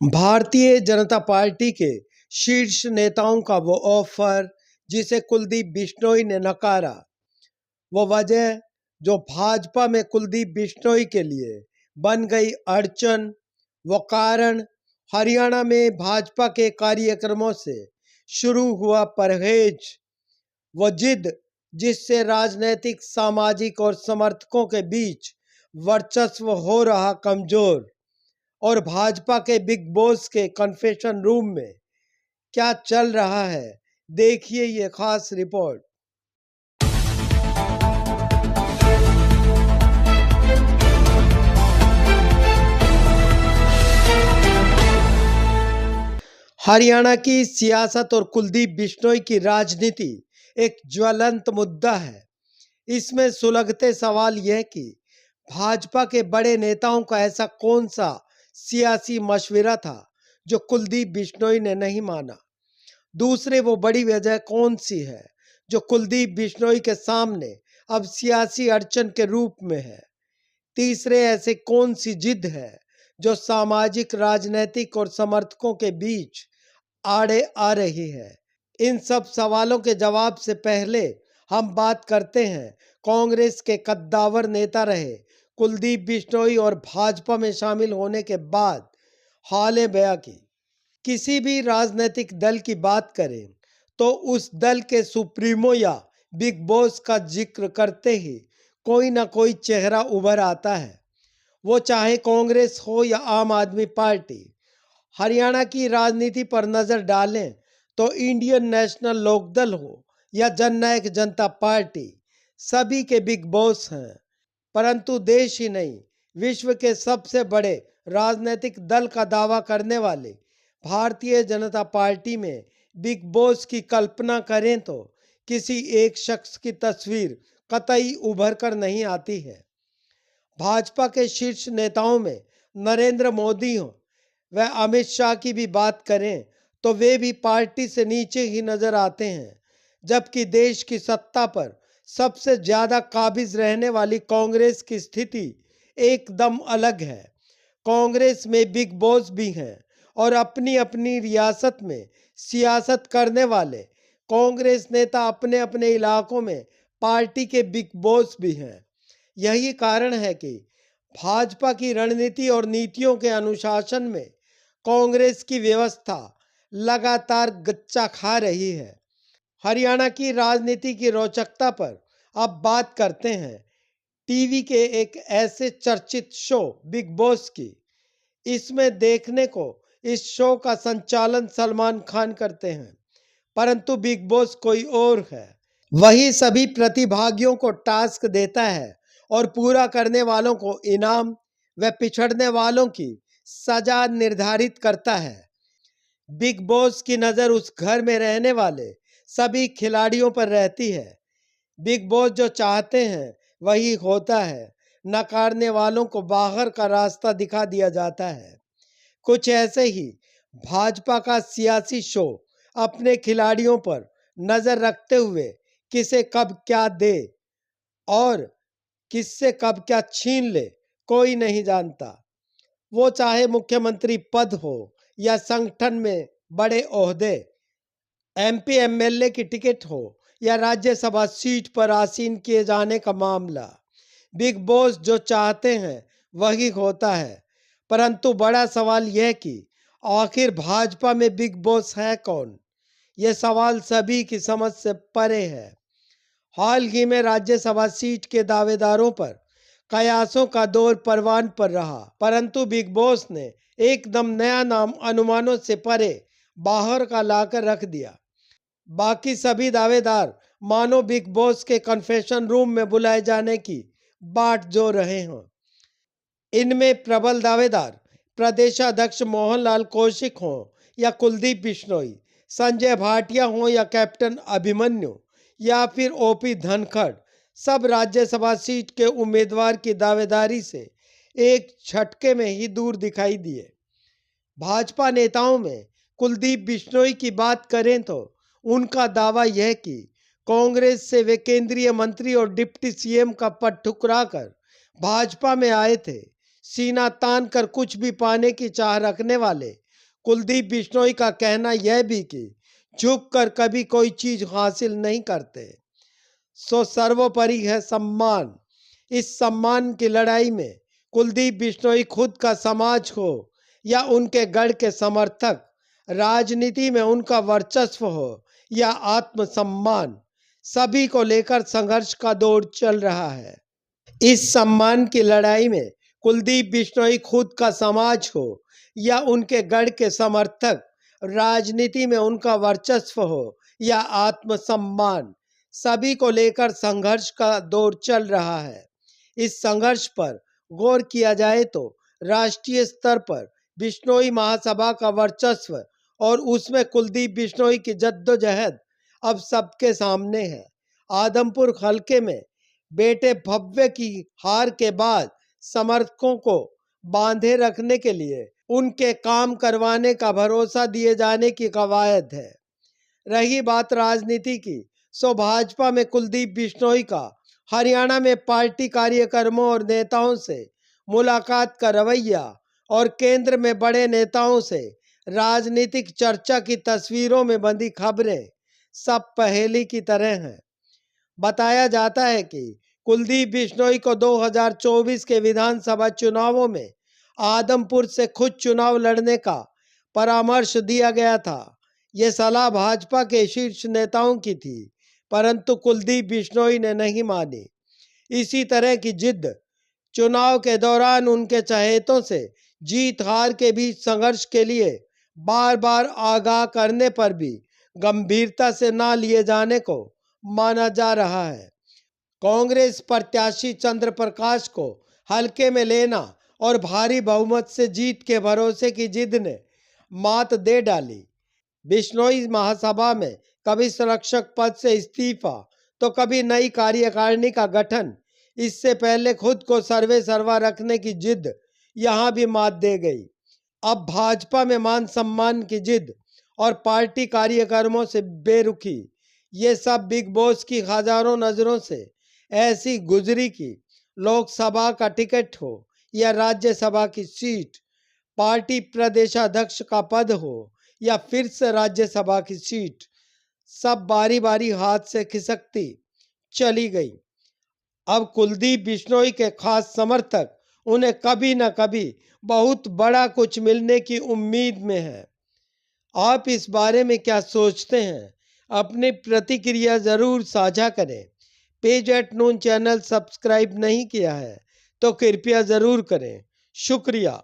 Bharatiya Janata party के शीर्ष नेताओं का वो ऑफर जिसे कुलदीप बिश्नोई ने नकारा, वो वजह जो भाजपा में कुलदीप बिश्नोई के लिए बन गई अड़चन, वो कारण हरियाणा में भाजपा के कार्यक्रमों से शुरू हुआ परहेज, वो जिद जिससे राजनीतिक, सामाजिक और समर्थकों के बीच वर्चस्व हो रहा कमजोर, और भाजपा के बिग बॉस के कन्फेशन रूम में क्या चल रहा है, देखिए ये खास रिपोर्ट। हरियाणा की सियासत और कुलदीप बिश्नोई की राजनीति एक ज्वलंत मुद्दा है। इसमें सुलगते सवाल यह कि भाजपा के बड़े नेताओं का ऐसा कौन सा सियासी मशवरा था जो कुलदीप बिश्नोई ने नहीं माना। दूसरे, वो बड़ी वजह कौन सी है जो कुलदीप बिश्नोई के सामने अब सियासी अड़चन के रूप में है। तीसरे, ऐसे कौन सी जिद है जो सामाजिक, राजनीतिक और समर्थकों के बीच आड़े आ रही है। इन सब सवालों के जवाब से पहले हम बात करते हैं कांग्रेस के कद्दावर नेता रहे कुलदीप बिश्नोई और भाजपा में शामिल होने के बाद हाल बया की। किसी भी राजनीतिक दल की बात करें तो उस दल के सुप्रीमो या बिग बॉस का जिक्र करते ही कोई ना कोई चेहरा उभर आता है, वो चाहे कांग्रेस हो या आम आदमी पार्टी। हरियाणा की राजनीति पर नजर डालें तो इंडियन नेशनल लोकदल हो या जननायक जनता पार्टी, सभी के बिग बॉस हैं। परंतु देश ही नहीं, विश्व के सबसे बड़े राजनीतिक दल का दावा करने वाले भारतीय जनता पार्टी में बिग बॉस की कल्पना करें तो किसी एक शख्स की तस्वीर कतई उभर कर नहीं आती है। भाजपा के शीर्ष नेताओं में नरेंद्र मोदी हो व अमित शाह की भी बात करें तो वे भी पार्टी से नीचे ही नजर आते हैं, जबकि देश की सत्ता पर सबसे ज्यादा काबिज रहने वाली कांग्रेस की स्थिति एकदम अलग है। कांग्रेस में बिग बॉस भी हैं और अपनी अपनी रियासत में सियासत करने वाले कांग्रेस नेता अपने अपने इलाकों में पार्टी के बिग बॉस भी हैं। यही कारण है कि भाजपा की रणनीति और नीतियों के अनुशासन में कांग्रेस की व्यवस्था लगातार गच्चा खा रही है। हरियाणा की राजनीति की रोचकता पर अब बात करते हैं टीवी के एक ऐसे चर्चित शो बिग बॉस की। इसमें देखने को इस शो का संचालन सलमान खान करते हैं, परंतु बिग बॉस कोई और है। वही सभी प्रतिभागियों को टास्क देता है और पूरा करने वालों को इनाम व पिछड़ने वालों की सजा निर्धारित करता है। बिग बॉस की नज़र उस घर में रहने वाले सभी खिलाड़ियों पर रहती है। बिग बॉस जो चाहते हैं वही होता है, नकारने वालों को बाहर का रास्ता दिखा दिया जाता है। कुछ ऐसे ही भाजपा का सियासी शो अपने खिलाड़ियों पर नजर रखते हुए किसे कब क्या दे और किससे कब क्या छीन ले कोई नहीं जानता। वो चाहे मुख्यमंत्री पद हो या संगठन में बड़े ओहदे, एमपी एमएलए की टिकट हो या राज्यसभा सीट पर आसीन किए जाने का मामला, बिग बॉस जो चाहते हैं वही होता है। परंतु बड़ा सवाल यह कि आखिर भाजपा में बिग बॉस है कौन, यह सवाल सभी की समझ से परे है। हाल ही में राज्यसभा सीट के दावेदारों पर कयासों का दौर परवान पर रहा, परंतु बिग बॉस ने एकदम नया नाम अनुमानों से परे बाहर का लाकर रख दिया। बाकी सभी दावेदार मानो बिग बॉस के कन्फेशन रूम में बुलाए जाने की बाट जो रहे हों। इनमें प्रबल दावेदार प्रदेशाध्यक्ष मोहनलाल कौशिक हों या कुलदीप बिश्नोई, संजय भाटिया हों या कैप्टन अभिमन्यु या फिर ओपी धनखड़, सब राज्यसभा सीट के उम्मीदवार की दावेदारी से एक झटके में ही दूर दिखाई दिए। भाजपा नेताओं में कुलदीप बिश्नोई की बात करें तो उनका दावा यह कि कांग्रेस से वे केंद्रीय मंत्री और डिप्टी सीएम का पद ठुकरा कर भाजपा में आए थे। सीना तान कर कुछ भी पाने की चाह रखने वाले कुलदीप बिश्नोई का कहना यह भी कि झुककर कभी कोई चीज हासिल नहीं करते, सो सर्वोपरि है सम्मान। इस सम्मान की लड़ाई में कुलदीप बिश्नोई खुद का समाज हो या उनके गढ़ के समर्थक, राजनीति में उनका वर्चस्व हो या आत्मसम्मान, सभी को लेकर संघर्ष का दौर चल रहा है। इस सम्मान की लड़ाई में कुलदीप बिश्नोई खुद का समाज हो या उनके गढ़ के समर्थक, राजनीति में उनका वर्चस्व हो या आत्मसम्मान, सभी को लेकर संघर्ष का दौर चल रहा है। इस संघर्ष पर गौर किया जाए तो राष्ट्रीय स्तर पर बिश्नोई महासभा का वर्चस्व और उसमें कुलदीप बिश्नोई की जद्दोजहद अब सबके सामने है। आदमपुर हलके में बेटे भव्य की हार के बाद समर्थकों को बांधे रखने के लिए उनके काम करवाने का भरोसा दिए जाने की कवायद है। रही बात राजनीति की, सो भाजपा में कुलदीप बिश्नोई का हरियाणा में पार्टी कार्यकर्ताओं और नेताओं से मुलाकात का रवैया और केंद्र में बड़े नेताओं से राजनीतिक चर्चा की तस्वीरों में बंधी खबरें सब पहेली की तरह हैं। बताया जाता है कि कुलदीप बिश्नोई को 2024 के विधानसभा चुनावों में आदमपुर से खुद चुनाव लड़ने का परामर्श दिया गया था। ये सलाह भाजपा के शीर्ष नेताओं की थी, परंतु कुलदीप बिश्नोई ने नहीं मानी। इसी तरह की जिद चुनाव के दौरान उनके चहेतों से जीत हार के बीच संघर्ष के लिए बार बार आगाह करने पर भी गंभीरता से न लिए जाने को माना जा रहा है। कांग्रेस प्रत्याशी चंद्र प्रकाश को हल्के में लेना और भारी बहुमत से जीत के भरोसे की जिद ने मात दे डाली। बिश्नोई महासभा में कभी संरक्षक पद से इस्तीफा तो कभी नई कार्यकारिणी का गठन, इससे पहले खुद को सर्वे सर्वा रखने की जिद यहां भी मात दे गई। अब भाजपा में मान सम्मान की जिद और पार्टी कार्यकर्ताओं से बेरुखी, ये सब बिग बॉस की हजारों नजरों से ऐसी गुजरी कि लोकसभा का टिकट हो या राज्यसभा की सीट, पार्टी प्रदेशाध्यक्ष का पद हो या फिर से राज्यसभा की सीट, सब बारी बारी हाथ से खिसकती चली गई। अब कुलदीप बिश्नोई के खास समर्थक उन्हें कभी न कभी बहुत बड़ा कुछ मिलने की उम्मीद में है। आप इस बारे में क्या सोचते हैं? अपनी प्रतिक्रिया जरूर साझा करें। पेज@नून चैनल सब्सक्राइब नहीं किया है तो कृपया जरूर करें। शुक्रिया।